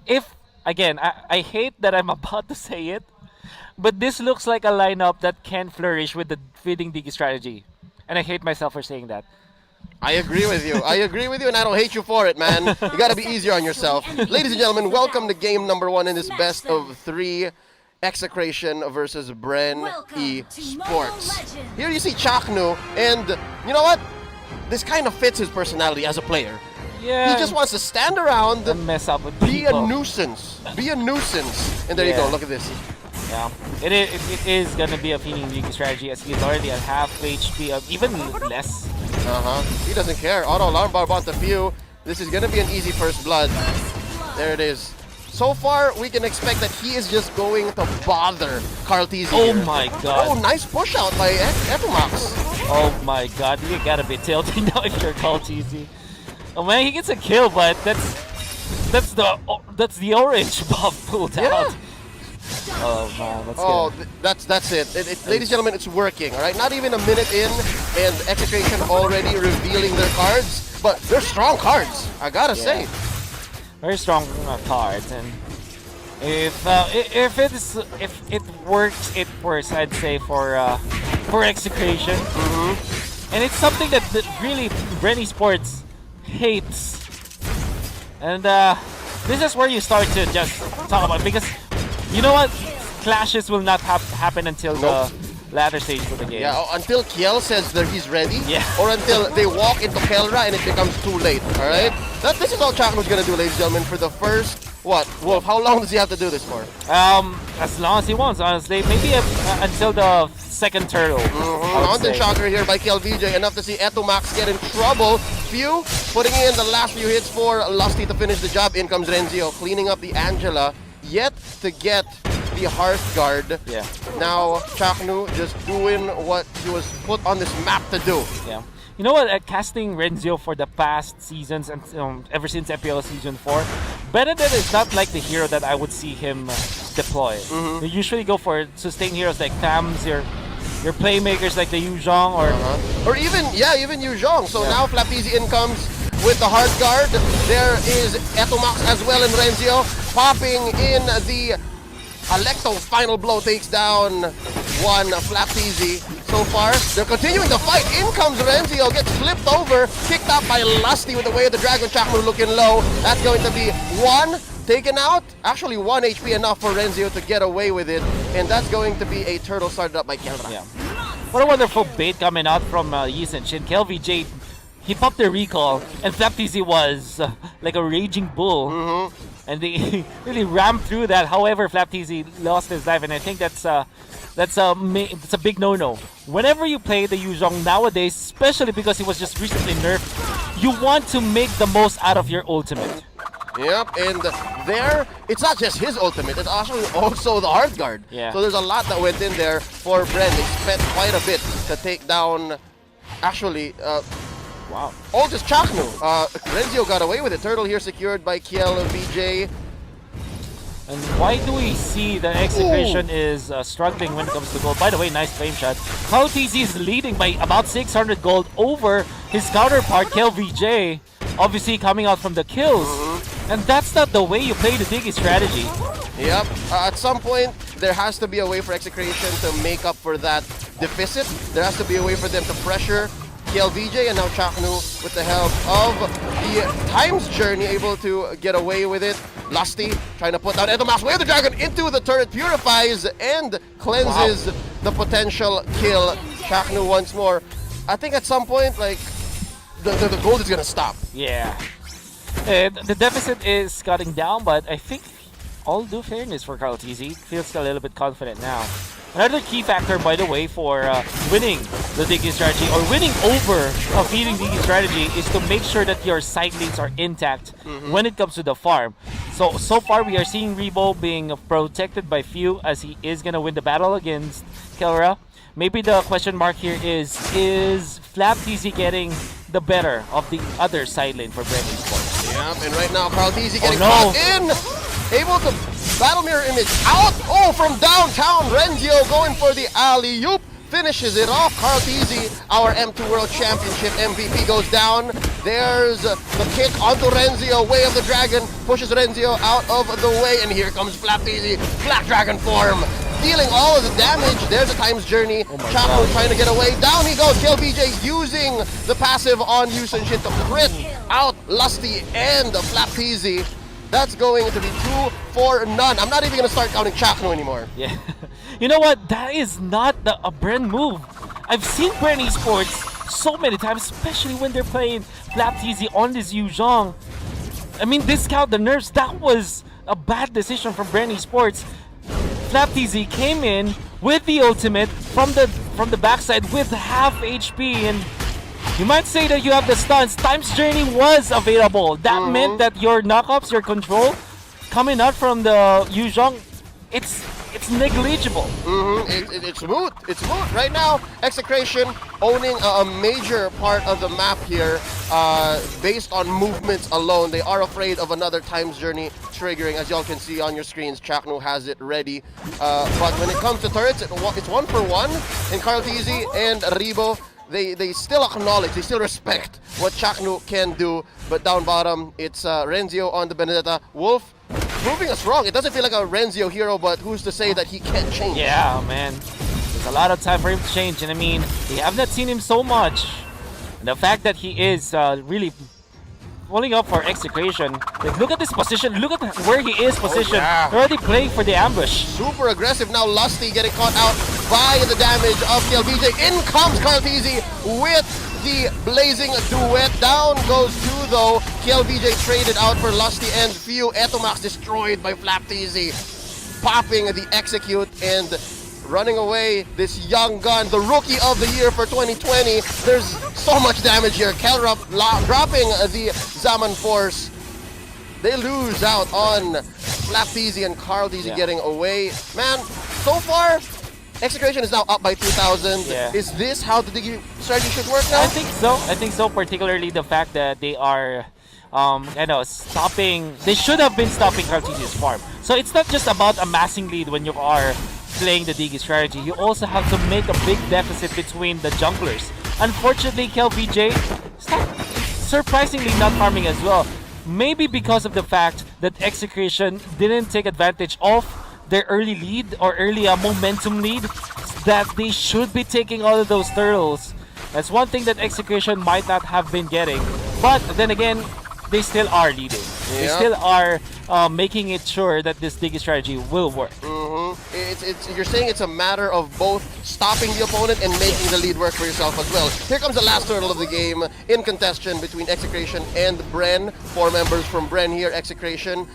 if, again, I hate that I'm about to say it, but this looks like a lineup that can flourish with the feeding Diggy strategy. And I hate myself for saying that. I agree with you. I agree with you, and I don't hate you for it, man. You gotta be easier on yourself. Ladies and gentlemen, welcome to game number 1 in this best of 3 Execration versus Bren Sports. Here you see Chaknu, and you know what? This kind of fits his personality as a player. Yeah. He just wants to stand around, and mess up with be people. a nuisance. Be a nuisance. And there you go, look at this. Yeah, it is going to be a feeding Diggy strategy as he's already at half HP, even less. He doesn't care. Auto alarm bar onto few. This is going to be an easy first blood. There it is. So far, we can expect that he is just going to bother Carl TZ. Oh my god. Oh, nice push out by Epimax. Oh my god, you gotta be tilting now if you're Carl TZ. Oh man, he gets a kill, but that's the orange buff pulled out. Oh man, that's it. Ladies and gentlemen, it's working. All right, not even a minute in, and Execration already revealing their cards, but they're strong cards. I gotta say. Very strong cards, and if it works, it works. I'd say for Execration, and it's something that really Bren Sports hates. And this is where you start to just talk about, because you know what, clashes will not happen until the latter stage of the game. Yeah, until Kiel says that he's ready, yeah. or until they walk into Kelra and it becomes too late, alright? This is all Chaknu's gonna do, ladies and gentlemen, for the first, Wolf, how long does he have to do this for? As long as he wants, honestly. Maybe until the second turtle. Mountain Shocker here by KLVJ, enough to see Etumax get in trouble. Few, putting in the last few hits for Lusty to finish the job. In comes Renzio, cleaning up the Angela, yet to get the Hearthguard. Yeah. Now Chaknu just doing what he was put on this map to do. Yeah. You know what? Casting Renzio for the past seasons and ever since Mpl Season 4, Benedict is not like the hero that I would see him deploy. They usually go for sustained heroes like Thams, your playmakers like the Yuzhong, or even Yuzhong. So now Flapeezy in comes with the Hearthguard. There is Etumax as well, and Renzio popping in the Alecto. Final blow takes down one Flapeezy. So far, they're continuing the fight. In comes Renzio, gets flipped over, kicked out by Lusty with the way of the Dragon. Chakmu looking low. That's going to be one taken out. Actually, 1 HP enough for Renzio to get away with it. And that's going to be a turtle started up by Kelra. Yeah. What a wonderful bait coming out from Yisin Shin. KLVJ, he popped the recall, and Flapeezy was like a raging bull. And they really rammed through that. However, Flapeezy lost his life, and I think that's a big no-no. Whenever you play the Yuzhong nowadays, especially because he was just recently nerfed, you want to make the most out of your ultimate. Yep, and there, it's not just his ultimate, it's actually also the Hearthguard. Yeah. So there's a lot that went in there for Bren. They spent quite a bit to take down, actually, wow. Oh, just Chaknu. Renzio got away with it. Turtle here secured by Kiel VJ. And why do we see the Execration is struggling when it comes to gold? By the way, nice flame shot. Carl TZ is leading by about 600 gold over his counterpart, KLVJ. Obviously coming out from the kills. And that's not the way you play the Diggy strategy. Yep. At some point, there has to be a way for Execration to make up for that deficit. There has to be a way for them to pressure KLVJ, and now Chaknu with the help of the Times Journey able to get away with it. Lusty trying to put down Edomas. Way of the Dragon into the turret, purifies and cleanses the potential kill. Chaknu once more. I think at some point, like, the gold is gonna stop. Yeah. The deficit is cutting down, but I think all due fairness for Carl TZ, feels a little bit confident now. Another key factor, by the way, for winning the Diggy strategy or winning over a feeding Diggy strategy is to make sure that your side lanes are intact when it comes to the farm. So far, we are seeing Rebo being protected by Few as he is going to win the battle against Kelra. Maybe the question mark here is Flapeezy getting the better of the other side lane for Bren Sports? Yeah, and right now, Carl TZ getting caught in. Able to battle mirror image out. Oh, from downtown, Renzio going for the alley-oop. Finishes it off. Carl TZ, our M2 World Championship MVP, goes down. There's the kick onto Renzio, Way of the Dragon, pushes Renzio out of the way, and here comes Flapeezy, Black Dragon form, dealing all of the damage. There's a Time's Journey. Chaco trying to get away. Down he goes. KLBJ using the passive on Yusun Shin to crit out Lusty and Flapeezy. That's going to be 2 for none. I'm not even going to start counting Chakno anymore. Yeah. You know what? That is not a Bren move. I've seen Bren Esports so many times, especially when they're playing Flapeezy on this Yu Zhong. I mean, discount the nerfs. That was a bad decision from Bren Esports. Flapeezy came in with the ultimate from the backside with half HP, and you might say that you have the stuns. Time's Journey was available. That meant that your knockups, your control, coming out from the Yu Zhong, it's negligible. It's moot. It's moot right now. Execration owning a major part of the map here, based on movements alone. They are afraid of another Time's Journey triggering, as y'all can see on your screens. Chakno has it ready, but when it comes to turrets, it's 1 for 1. And Karltizi and Rebo, they still acknowledge, they still respect what Chakno can do. But down bottom, it's Renzio on the Benedetta. Wolf proving us wrong. It doesn't feel like a Renzio hero, but who's to say that he can't change? Yeah, man. There's a lot of time for him to change, and I mean, we have not seen him so much. And the fact that he is really pulling up for execution. Like, look at this position. Look at where he is positioned. They're already playing for the ambush. Super aggressive now. Lusty getting caught out by the damage of KLBJ. In comes Karltizi with the blazing duet. Down goes 2 though. KLBJ traded out for Lusty and few. Etomax destroyed by Flapeezy. Popping the execute and running away this young gun, the rookie of the year for 2020. There's so much damage here. Kelrup dropping the Zaman Force. They lose out on Flapeezy and Karltizi getting away. Man, so far, Execration is now up by 2,000. Yeah. Is this how the Digi strategy should work now? I think so. I think so, particularly the fact that they are stopping. They should have been stopping Karltizi's farm. So it's not just about amassing lead when you are playing the Digi strategy. You also have to make a big deficit between the junglers. Unfortunately, KLBJ surprisingly not farming as well. Maybe because of the fact that Execration didn't take advantage of their early lead or early momentum lead, that they should be taking all of those turtles. That's one thing that Execration might not have been getting. But then again, they still are leading. They still are making it sure that this Digi strategy will work. You're saying it's a matter of both stopping the opponent and making the lead work for yourself as well. Here comes the last turtle of the game in contestation between Execration and Bren. 4 members from Bren here. Execration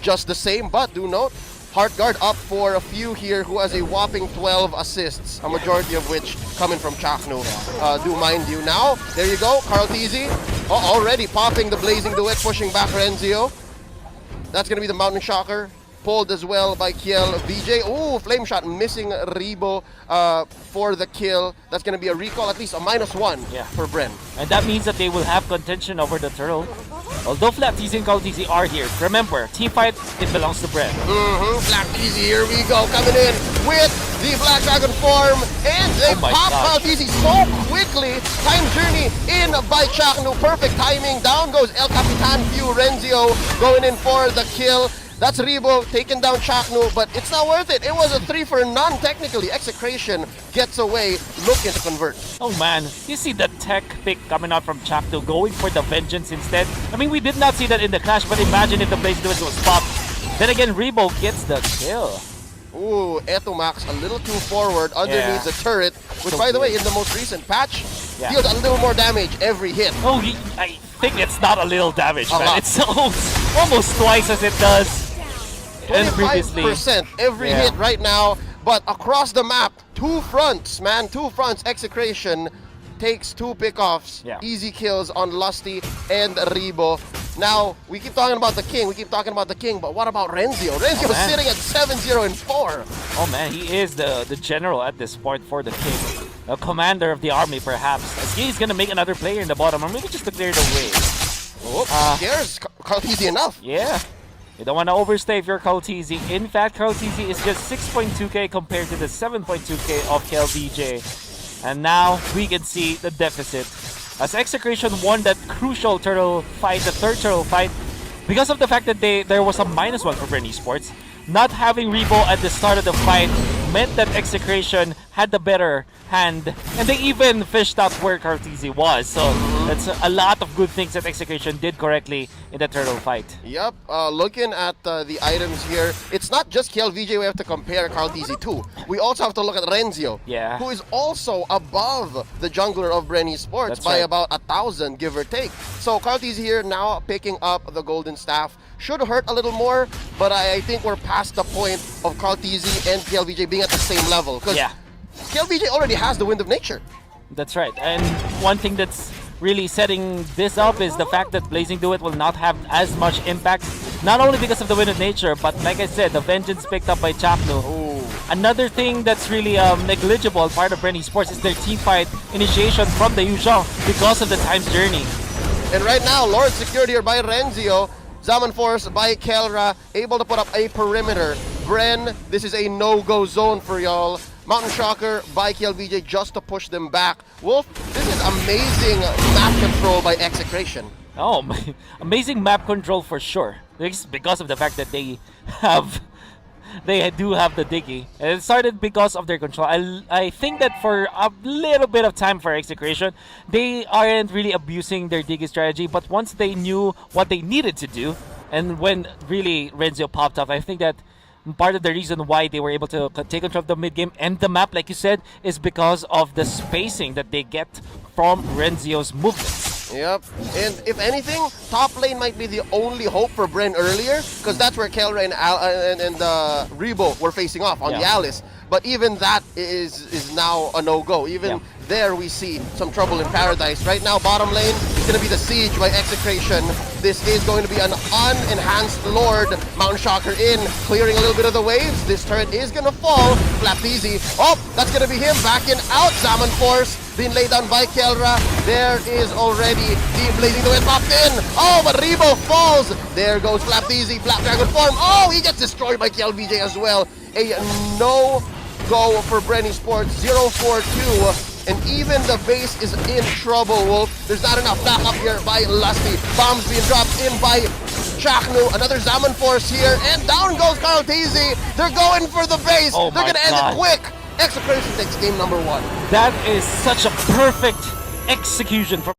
just the same, but do note, Heartguard up for a few here, who has a whopping 12 assists, a majority of which coming from Chakno. Do mind you. Now, there you go, Karltizi already popping the Blazing Duet, pushing back Renzio. That's going to be the Mountain Shocker, pulled as well by KLBJ. Ooh, Flame Shot missing Rebo for the kill. That's going to be a recall, at least a -1 for Bren. And that means that they will have contention over the turtle. Although Flapeezy and Karltizi are here, remember, team fight, it belongs to Bren. Flapeezy, here we go, coming in with the Black Dragon form, and they pop Karltizi so quickly. Time Journey in by Chakno, perfect timing. Down goes El Capitan Few, Renzio going in for the kill. That's Rebo taking down Chakno, but it's not worth it. It was a 3 for none technically. Execration gets away, looking to convert. Oh man, you see the tech pick coming out from Chakno, going for the Vengeance instead. I mean, we did not see that in the clash, but imagine if the Blaze Duet was popped. Then again, Rebo gets the kill. Ooh, Etomax a little too forward underneath the turret, which by the way, in the most recent patch, deals a little more damage every hit. Oh, I think it's not a little damage, man. It's almost twice as it does. 25% every hit right now, but across the map, 2 fronts, man, 2 fronts. Execration takes 2 pickoffs, easy kills on Lusty and Rebo. Now, we keep talking about the king, but what about Renzio? Renzio's sitting at 7-0 and 4. Oh man, he is the general at this point for the king. A commander of the army, perhaps. As he's gonna make another player in the bottom, or maybe just to clear the way. Scares Karltizi enough. Yeah. You don't want to overstay if you're Karltizi. In fact, Karltizi is just 6.2k compared to the 7.2k of KLBJ. And now we can see the deficit as Execration won that crucial turtle fight, the third turtle fight, because of the fact that there was a -1 for Bren Esports. Not having Rebo at the start of the fight meant that Execration had the better hand, and they even fished out where Cartesi was. So that's a lot of good things that Execration did correctly in the turtle fight. Yep, looking at the items here, it's not just KLVJ we have to compare Cartesi to. We also have to look at Renzio, Yeah. who is also above the jungler of Bren Esports That's by right. about 1,000, give or take. So Cartesi here now picking up the golden staff. Should hurt a little more, but I think we're past the point of Cartesi and KLVJ being at the same level. Because Yeah. KLVJ already has the Wind of Nature. That's right. And one thing that's really setting this up is the fact that Blazing Duet will not have as much impact, not only because of the Wind of Nature, but like I said, the Vengeance picked up by Chaknu. Ooh. Another thing that's really negligible part of Bren Esports is their team fight initiation from the Yuzhong because of the Time's Journey. And right now, Lord secured here by Renzio. Zaman Force by Kelra, able to put up a perimeter. Bren, this is a no-go zone for y'all. Mountain Shocker by KLVJ just to push them back. Wolf, this is amazing map control by Execration. Oh, amazing map control for sure. Because of the fact that they do have the Diggy. And it started because of their control. I think that for a little bit of time for Execration, they aren't really abusing their Diggy strategy, but once they knew what they needed to do, and when really Renzio popped up, I think that part of the reason why they were able to take control of the mid-game and the map, like you said, is because of the spacing that they get from Renzio's movements. Yep, and if anything, top lane might be the only hope for Bren earlier, because that's where Kelra and Rebo were facing off on the Alice. But even that is now a no-go. Even there we see some trouble in paradise. Right now, bottom lane is going to be the siege by Execration. This is going to be an unenhanced Lord. Mountain Shocker in, clearing a little bit of the waves. This turret is going to fall. Flap easy. Oh, that's going to be him backing out. Zaman Force being laid down by Kelra. There is already the Blazing Duet popped in. Oh, but Rebo falls. There goes Flap easy. Black Dragon form. Oh, he gets destroyed by KLVJ as well. A no-go for Bren Esports. 0-4-2. And even the base is in trouble, Wolf. There's not enough backup here by Lusty. Bombs being dropped in by Chaknu. Another Zaman Force here. And down goes Cartesi. They're going for the base. Oh They're going to end God. it quick. Execration takes game number 1. That is such a perfect execution from